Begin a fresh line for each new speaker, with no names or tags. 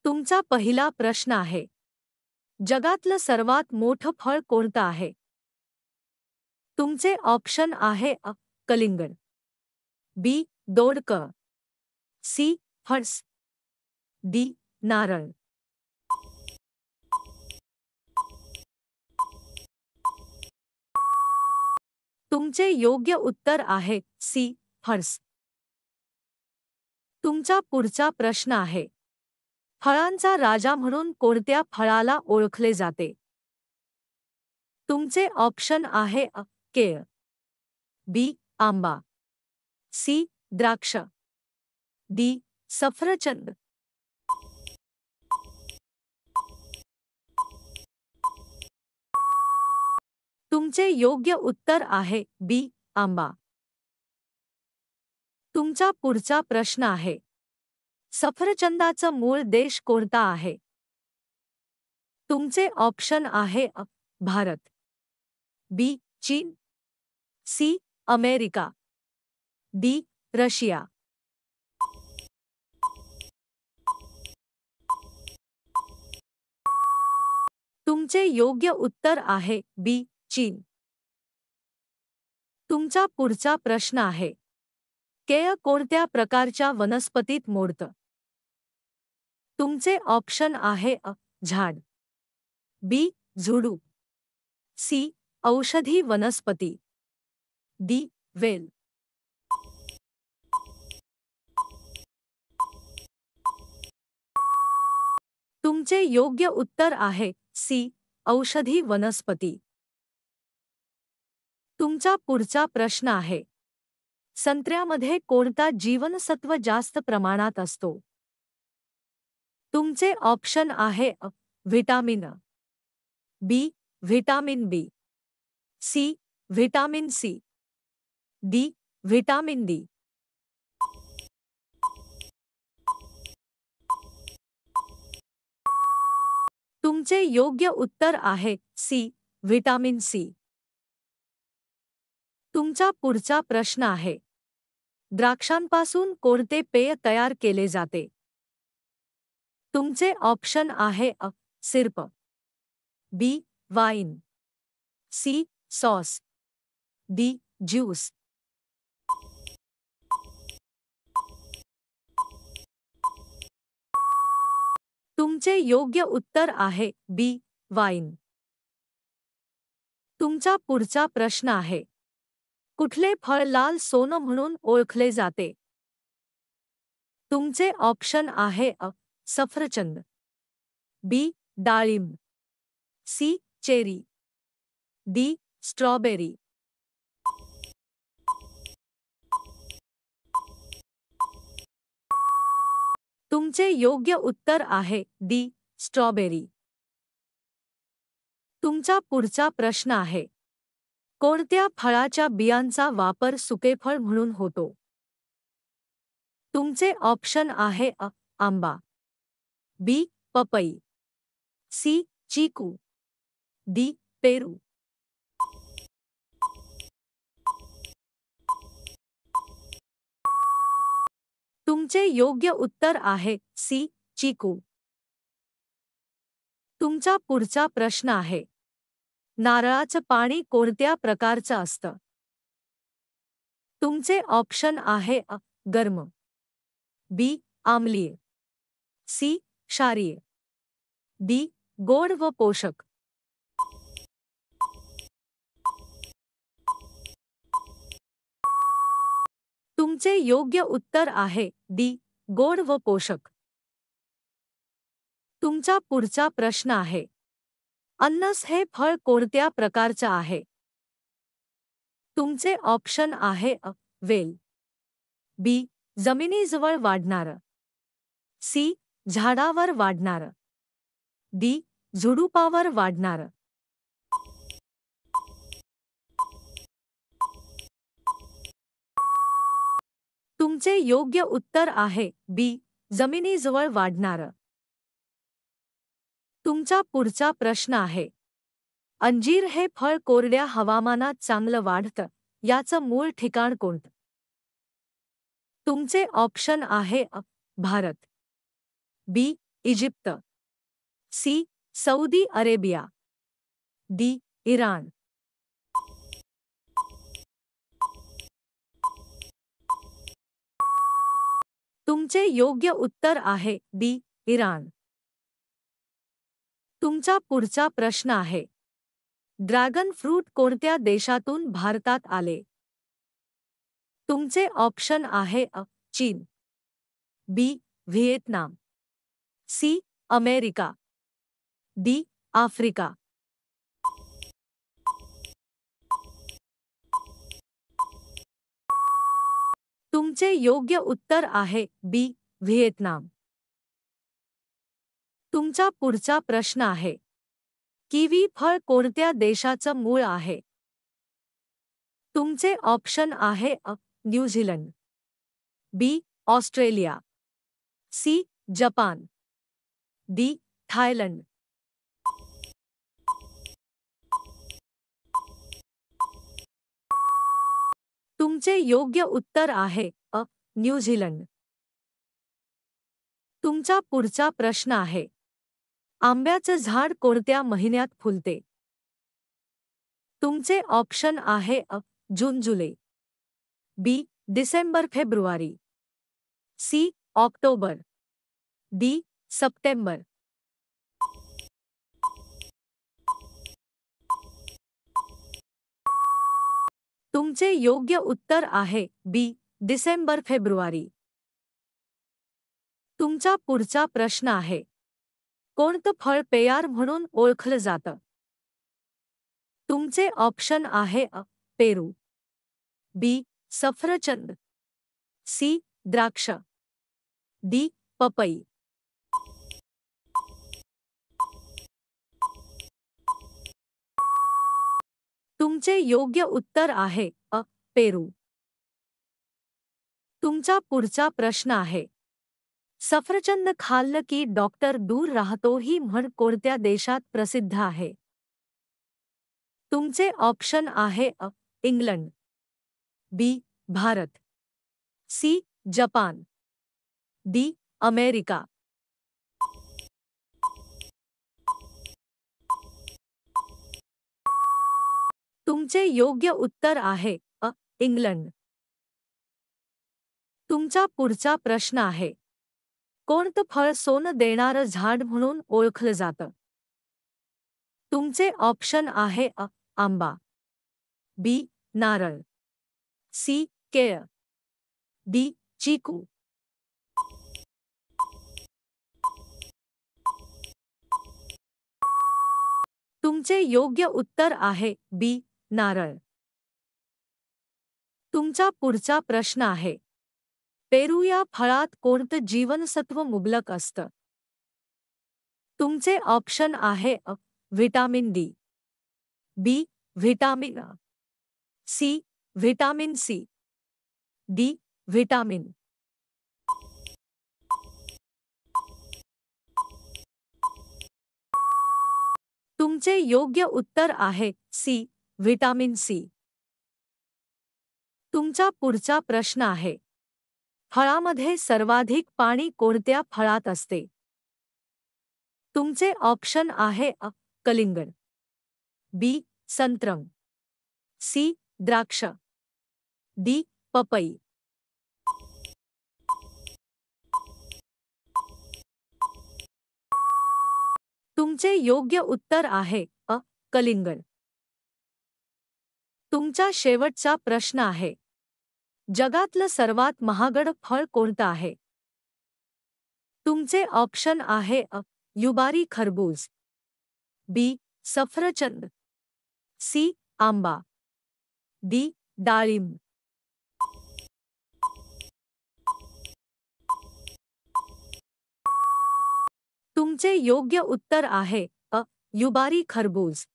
तुमचा पहिला प्रश्न आहे, जगातलं सर्वात मोठं फळ कोणतं आहे? तुमचे ऑप्शन आहे कलिंगड, बी दोडक, सी फणस, डी नारळ. तुमचे योग्य उत्तर आहे सी फणस. तुमचा पुढचा प्रश्न आहे, फळांचा राजा म्हणून कोणत्या फळाला ओळखले जाते? तुमचे ऑप्शन आहे केळ, बी आंबा, सी द्राक्ष, डी सफरचंद. तुमचे योग्य उत्तर आहे बी आंबा. तुमचा पुढचा प्रश्न आहे, सफरचंदाचं मूळ देश कोणता आहे? तुमचे ऑप्शन आहे भारत, बी चीन, सी अमेरिका, डी रशिया. तुमचे योग्य उत्तर आहे बी चीन. तुमचा पुढचा प्रश्न आहे, केळ कोणत्या प्रकारच्या वनस्पतीत मोडतं? तुमचे ऑप्शन आहे झाड, बी झुडूप, सी औषधी वनस्पती, डी वेल. तुमचे योग्य उत्तर आहे सी औषधी वनस्पती. तुमचा पुढचा प्रश्न आहे, संत्र्यामध्ये कोणता जीवनसत्व जास्त प्रमाणात असतो? तुमचे ऑप्शन आहे vitamin B vitamin B, C vitamin C, D vitamin D. तुमचे योग्य उत्तर आहे सी व्हिटॅमिन सी. तुमचा पुढचा प्रश्न आहे, द्राक्षांपासून कोणते पेय तयार केले जाते? तुमचे ऑप्शन आहे syrup, B wine, C sauce, D juice. तुमचे योग्य उत्तर आहे बी वाईन. तुमचा पुढचा प्रश्न आहे, कुठले फळ लाल सोनं म्हणून ओळखले जाते? तुमचे ऑप्शन आहे सफरचंद, बी डाळिंब, सी चेरी, डी स्ट्रॉबेरी. तुमचे योग्य उत्तर आहे डी स्ट्रॉबेरी. तुमचा पुढचा प्रश्न आहे, कोणत्या फळाच्या बियांचा वापर सुकेफळ म्हणून होतो? तुमचे ऑप्शन आहे आंबा, बी पपई, सी चिकू, डी पेरू. तुमचे योग्य उत्तर आहे सी चिकू. तुमचा पुढचा प्रश्न आहे, नारळाचं पाणी कोणत्या प्रकारचं असतं? तुमचे ऑप्शन आहे गरम, बी आम्लीय, सी क्षारीय, डी गोड व पोषक. तुमचे योग्य उत्तर आहे डी गोड व पोषक. तुमचा पुढचा प्रश्न आहे, अननस हे फळ कोणत्या प्रकारचं आहे? तुमचे ऑप्शन आहे वेल, बी जमिनीजवळ वाढणारं, सी झाडावर वाढणारं, डी झुडुपावर वाढणारं. तुमचे योग्य उत्तर आहे बी जमिनीजवळ वाढणारं. तुमचा पुढचा प्रश्न आहे, अंजीर हे फळ कोरड्या हवामानात चांगलं वाढतं, याचं मूळ ठिकाण कोणतं? तुमचे ऑप्शन आहे Bharat, B Egypt, C Saudi Arabia, D Iran. तुमचे योग्य उत्तर आहे डी इराण। तुमचा पुढचा प्रश्न आहे, ड्रॅगन फ्रूट कोणत्या देशातून भारतात आले? तुमचे ऑप्शन आहे अ चीन, B Vietnam, C America, D Africa. तुमचे योग्य उत्तर आहे बी व्हिएतनाम। तुमचा पुढचा प्रश्न आहे, किवी फळ कोणत्या देशाचं मूळ आहे? तुमचे ऑप्शन आहे अ न्यूझीलंड, बी ऑस्ट्रेलिया, सी जपान, डी थायलंड। तुमचे योग्य उत्तर आहे अ न्यूझीलंड। तुमचा पुढचा प्रश्न आहे, आंब्याचं झाड कोणत्या महिन्यात फुलते? तुमचे ऑप्शन आहे अ जून जुलै, बी डिसेंबर फेब्रुवारी, सी ऑक्टोबर, डी सप्टेंबर। तुमचे योग्य उत्तर आहे बी डिसेंबर फेब्रुवारी। तुमचा पुढचा प्रश्न आहे, कोणतं फळ पेयार म्हणून ओळखलं जातं? तुमचे ऑप्शन आहे अ पेरू, बी सफरचंद, सी द्राक्ष, डी पपई। तुमचे योग्य उत्तर आहे अ पेरू। तुमचा पुढचा प्रश्न आहे, सफरचंद खाल्लं की डॉक्टर दूर राहतो ही म्हण कोणत्या देशात प्रसिद्ध आहे? तुमचे ऑप्शन आहे A England, B Bharat, C जपान, डी अमेरिका। तुमचे योग्य उत्तर आहे अ इंग्लंड। तुमचा पुढचा प्रश्न आहे, कोणतं फळ सोनं देणारं झाड म्हणून ओळखलं जातं? तुमचे ऑप्शन आहे अ आंबा, बी नारळ, सी केळ, डी चिकू। तुमचे योग्य उत्तर आहे बी नारळ। तुमचा पुढचा प्रश्न आहे, पेरू या फळात कोणतं जीवनसत्व मुबलक असतं? तुमचे ऑप्शन आहे A vitamin D, B vitamin A, C vitamin C, D vitamin. तुमचे योग्य उत्तर आहे सी व्हिटॅमिन सी। तुमचा पुढचा प्रश्न आहे, फळामध्ये सर्वाधिक पाणी कोणत्या फळात असते? तुमचे ऑप्शन आहे अ कलिंगड, बी संत्रम, सी द्राक्ष, डी पपई। तुमचे योग्य उत्तर आहे अ कलिंगड। तुमचा शेवटचा प्रश्न आहे, जगातलं सर्वात महागड फळ कोणतं आहे? तुमचे ऑप्शन आहे अ युबारी खरबूज, बी सफरचंद, सी आंबा, डी डाळिंब। तुमचे योग्य उत्तर आहे अ युबारी खरबूज।